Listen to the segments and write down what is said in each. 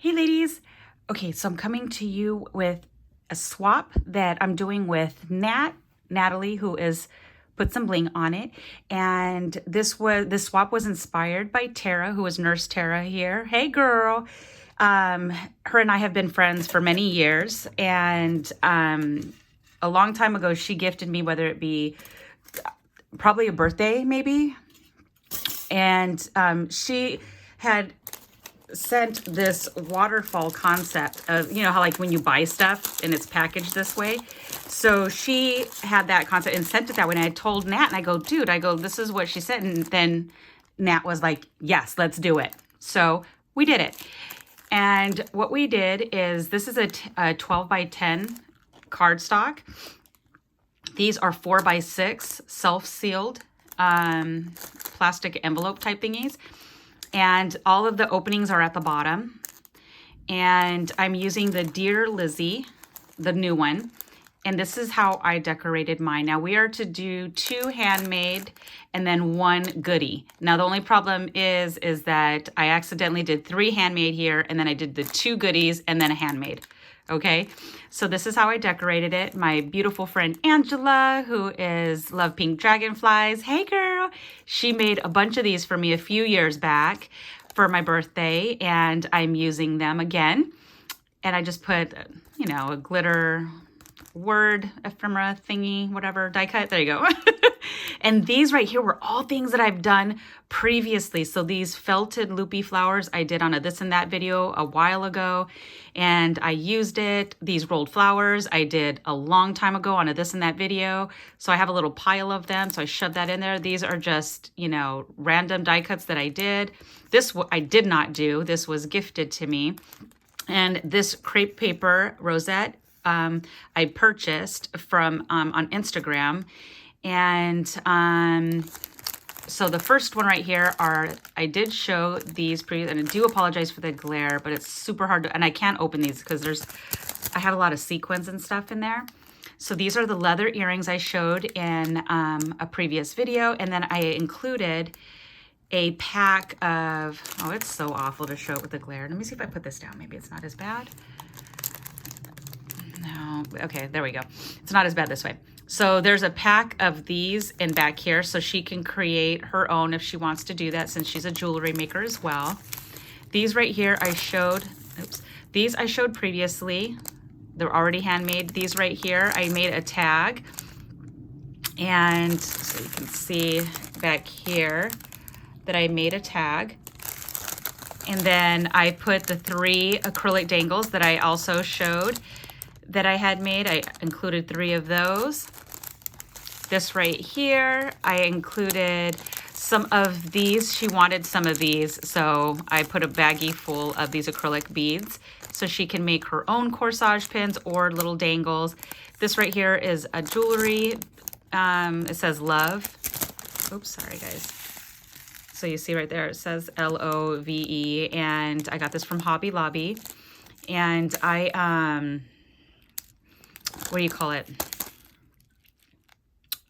Hey ladies. Okay, so I'm coming to you with a swap that I'm doing with Natalie, who is Put Some Bling on it. And this swap was inspired by Tara, who is Nurse Tara here. Hey girl. Her and I have been friends for many years, and a long time ago she gifted me, whether it be probably a birthday maybe, and she had sent this waterfall concept of, you know how like when you buy stuff and it's packaged this way. So she had that concept and sent it that way. And I told Nat, and I go, dude, this is what she sent. And then Nat was like, yes, let's do it. So we did it. And what we did is, this is a 12 by 10 cardstock. These are 4 by 6 self-sealed plastic envelope type thingies. And all of the openings are at the bottom. And I'm using the Dear Lizzie, the new one. And this is how I decorated mine. Now we are to do 2 handmade and then 1 goodie. Now the only problem is that I accidentally did 3 handmade here, and then I did the 2 goodies and then a handmade. Okay, so this is how I decorated it. My beautiful friend Angela, who is Love Pink Dragonflies, hey girl, she made a bunch of these for me a few years back for my birthday, and I'm using them again. And I just put, you know, a glitter word ephemera thingy, whatever, die cut, there you go. And these right here were all things that I've done previously. So these felted loopy flowers I did on a this and that video a while ago, and I used it. These rolled flowers I did a long time ago on a this and that video. So I have a little pile of them, so I shoved that in there. These are just, you know, random die cuts that I did. This I did not do. This was gifted to me. And this crepe paper rosette I purchased from on Instagram. And so the first one right here I did show these and I do apologize for the glare, but it's super hard to, and I can't open these because I have a lot of sequins and stuff in there. So these are the leather earrings I showed in a previous video. And then I included a pack of, oh, it's so awful to show it with the glare. Let me see if I put this down. Maybe it's not as bad. No, okay, there we go. It's not as bad this way. So there's a pack of these in back here, so she can create her own if she wants to do that, since she's a jewelry maker as well. These right here I showed, these I showed previously. They're already handmade. These right here, I made a tag. And so you can see back here that I made a tag. And then I put the 3 acrylic dangles that I also showed that I had made. I included 3 of those. This right here, I included some of these. She wanted some of these, so I put a baggie full of these acrylic beads so she can make her own corsage pins or little dangles. This right here is a jewelry. It says love. Oops, sorry guys. So you see right there, it says L-O-V-E, and I got this from Hobby Lobby. And I, what do you call it?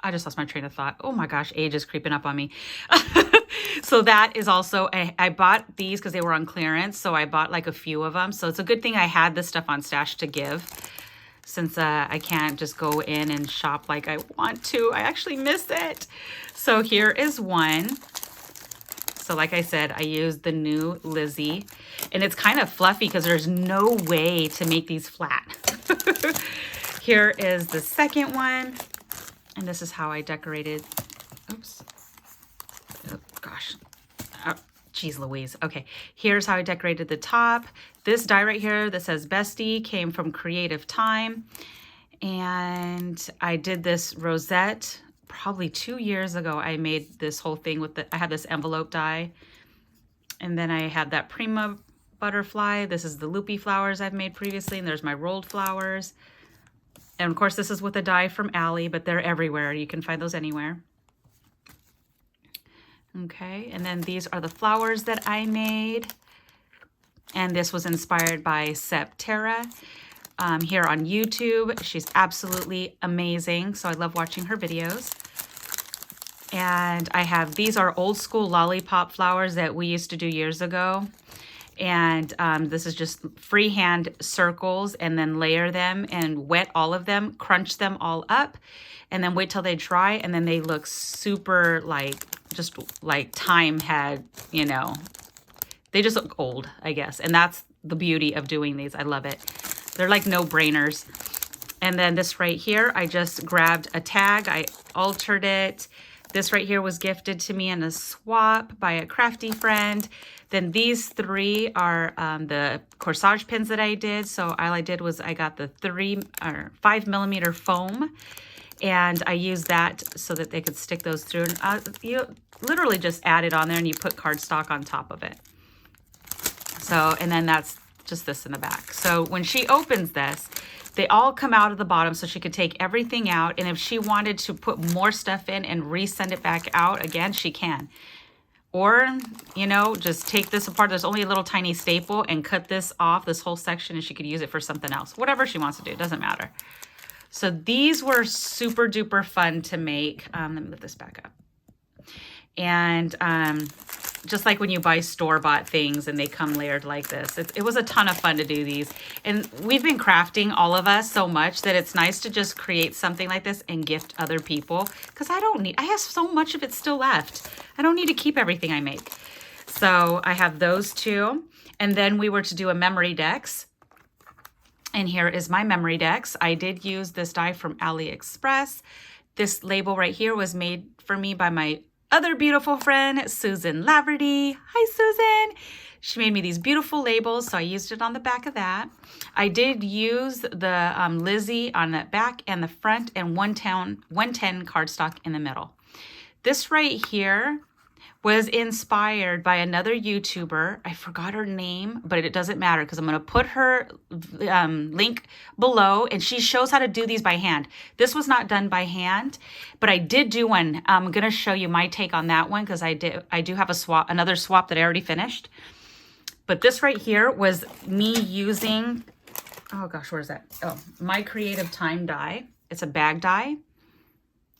I just lost my train of thought. Oh my gosh, age is creeping up on me. So that is also, I bought these because they were on clearance. So I bought like a few of them. So it's a good thing I had this stuff on stash to give, since I can't just go in and shop like I want to. I actually miss it. So here is one. So like I said, I used the new Lizzie, and it's kind of fluffy because there's no way to make these flat. Here is the second one, and this is how I decorated. Oops. Oh, gosh. Oh, geez Louise. Okay, here's how I decorated the top. This die right here that says Bestie came from Creative Time, and I did this rosette probably 2 years ago. I made this whole thing with I had this envelope die, and then I had that Prima butterfly. This is the loopy flowers I've made previously, and there's my rolled flowers. And of course, this is with a die from Allie, but they're everywhere. You can find those anywhere. Okay, and then these are the flowers that I made. And this was inspired by Tara here on YouTube. She's absolutely amazing, so I love watching her videos. And I have, these are old school lollipop flowers that we used to do years ago. And this is just freehand circles, and then layer them and wet all of them, crunch them all up, and then wait till they dry, and then they look super like, just like time had, you know, they just look old, I guess. And that's the beauty of doing these. I love it. They're like no-brainers. And then this right here, I just grabbed a tag. I altered it. This right here was gifted to me in a swap by a crafty friend. Then these three are the corsage pins that I did. So all I did was I got the 5mm foam, and I used that so that they could stick those through. And you literally just add it on there and you put cardstock on top of it. So, and then that's just this in the back. So when she opens this, they all come out of the bottom, so she could take everything out. And if she wanted to put more stuff in and resend it back out again, she can. Or, you know, just take this apart. There's only a little tiny staple, and cut this off, this whole section, and she could use it for something else. Whatever she wants to do, it doesn't matter. So these were super duper fun to make. Let me lift this back up. And just like when you buy store-bought things and they come layered like this, it was a ton of fun to do these. And we've been crafting, all of us, so much that it's nice to just create something like this and gift other people, because I have so much of it still left. I don't need to keep everything I make. So I have those two. And then we were to do a memory decks. And here is my memory decks. I did use this die from AliExpress. This label right here was made for me by my other beautiful friend, Susan Laverty. Hi, Susan. She made me these beautiful labels, so I used it on the back of that. I did use the Lizzie on the back and the front, and 110 cardstock in the middle. This right here was inspired by another YouTuber. I forgot her name, but it doesn't matter because I'm going to put her link below, and she shows how to do these by hand. This was not done by hand, but I did do one. I'm going to show you my take on that one because I do have another swap that I already finished. But this right here was me using, oh gosh, where's that? Oh, My Creative Time die. It's a bag die.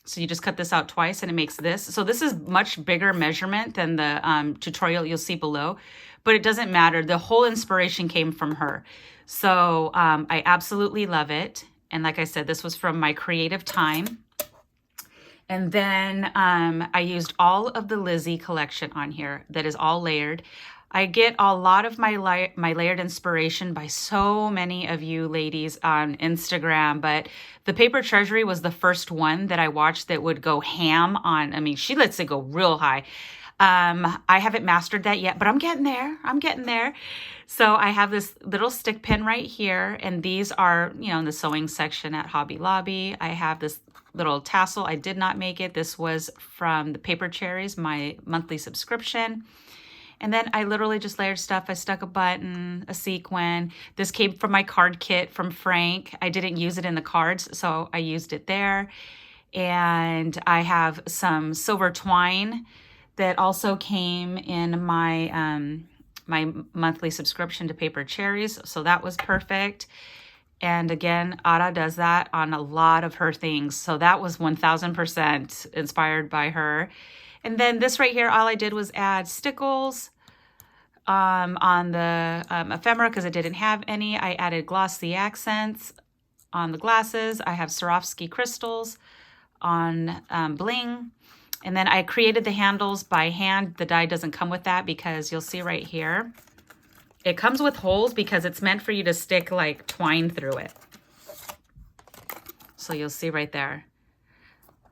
So you just cut this out twice and it makes this. So this is much bigger measurement than the tutorial you'll see below, but it doesn't matter. The whole inspiration came from her. So I absolutely love it. And like I said, this was from My Creative Time. And then I used all of the Lizzie collection on here that is all layered. I get a lot of my layered inspiration by so many of you ladies on Instagram, but the Paper Treasury was the first one that I watched that would go ham on. I mean, she lets it go real high. I haven't mastered that yet, but I'm getting there. I'm getting there. So I have this little stick pin right here, and these are, you know, in the sewing section at Hobby Lobby. I have this little tassel. I did not make it. This was from the Paper Cherries, my monthly subscription. And then I literally just layered stuff. I stuck a button, a sequin. This came from my card kit from Frank. I didn't use it in the cards, so I used it there. And I have some silver twine that also came in my my monthly subscription to Paper Cherries, so that was perfect. And again, Ada does that on a lot of her things, so that was 1000% inspired by her. And then this right here, all I did was add stickles on the ephemera because it didn't have any. I added glossy accents on the glasses. I have Swarovski crystals on bling. And then I created the handles by hand. The die doesn't come with that because you'll see right here. It comes with holes because it's meant for you to stick like twine through it. So you'll see right there.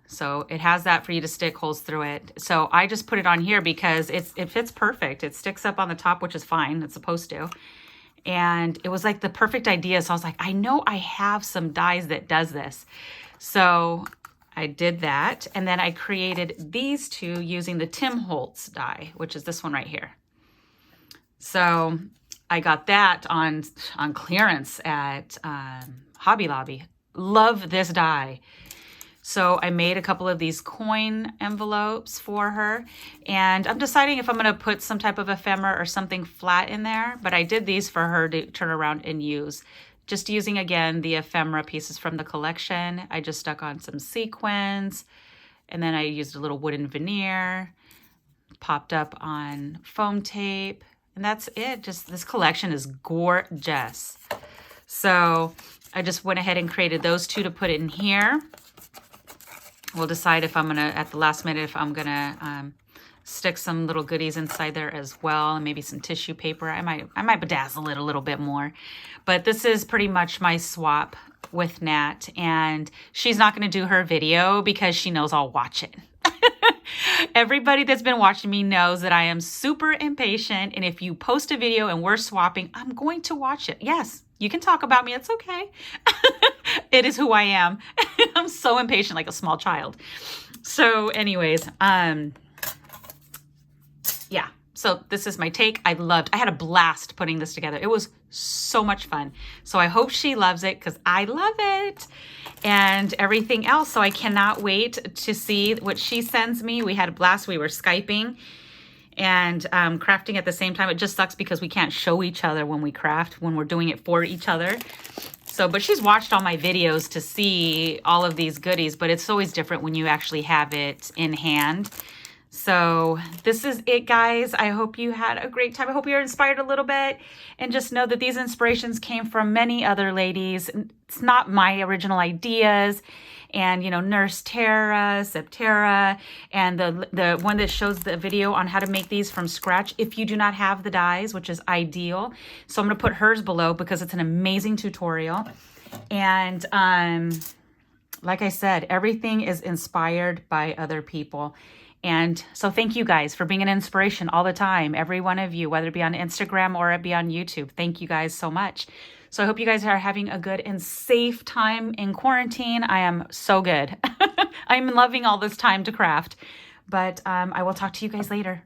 So it has that for you to stick holes through it. So I just put it on here because it fits perfect. It sticks up on the top, which is fine. It's supposed to. And it was like the perfect idea. So I was like, I know I have some dies that does this. So I did that. And then I created these two using the Tim Holtz die, which is this one right here. So I got that on clearance at Hobby Lobby. Love this die. So I made a couple of these coin envelopes for her, and I'm deciding if I'm going to put some type of ephemera or something flat in there, but I did these for her to turn around and use. Just using, again, the ephemera pieces from the collection. I just stuck on some sequins, and then I used a little wooden veneer, popped up on foam tape, And that's it. Just this collection is gorgeous. So I just went ahead and created those two to put in here. We'll decide if I'm going to, at the last minute, if I'm going to stick some little goodies inside there as well, and maybe some tissue paper. I might bedazzle it a little bit more. But this is pretty much my swap with Nat, and she's not going to do her video because she knows I'll watch it. Everybody that's been watching me knows that I am super impatient, and if you post a video and we're swapping, I'm going to watch it. Yes, you can talk about me. It's okay. It is who I am. I'm so impatient, like a small child. So anyways, yeah. So this is my take. I had a blast putting this together. It was so much fun. So I hope she loves it because I love it and everything else. So I cannot wait to see what she sends me. We had a blast. We were Skyping and crafting at the same time. It just sucks because we can't show each other when we craft, when we're doing it for each other. So, but she's watched all my videos to see all of these goodies, but it's always different when you actually have it in hand. So this is it, guys. I hope you had a great time. I hope you're inspired a little bit, and just know that these inspirations came from many other ladies. It's not my original ideas. And, you know, Nurse Tara, Septera, and the one that shows the video on how to make these from scratch if you do not have the dies, which is ideal. So I'm going to put hers below because it's an amazing tutorial. And like I said, everything is inspired by other people. And so thank you guys for being an inspiration all the time. Every one of you, whether it be on Instagram or it be on YouTube. Thank you guys so much. So I hope you guys are having a good and safe time in quarantine. I am so good. I'm loving all this time to craft. But I will talk to you guys later.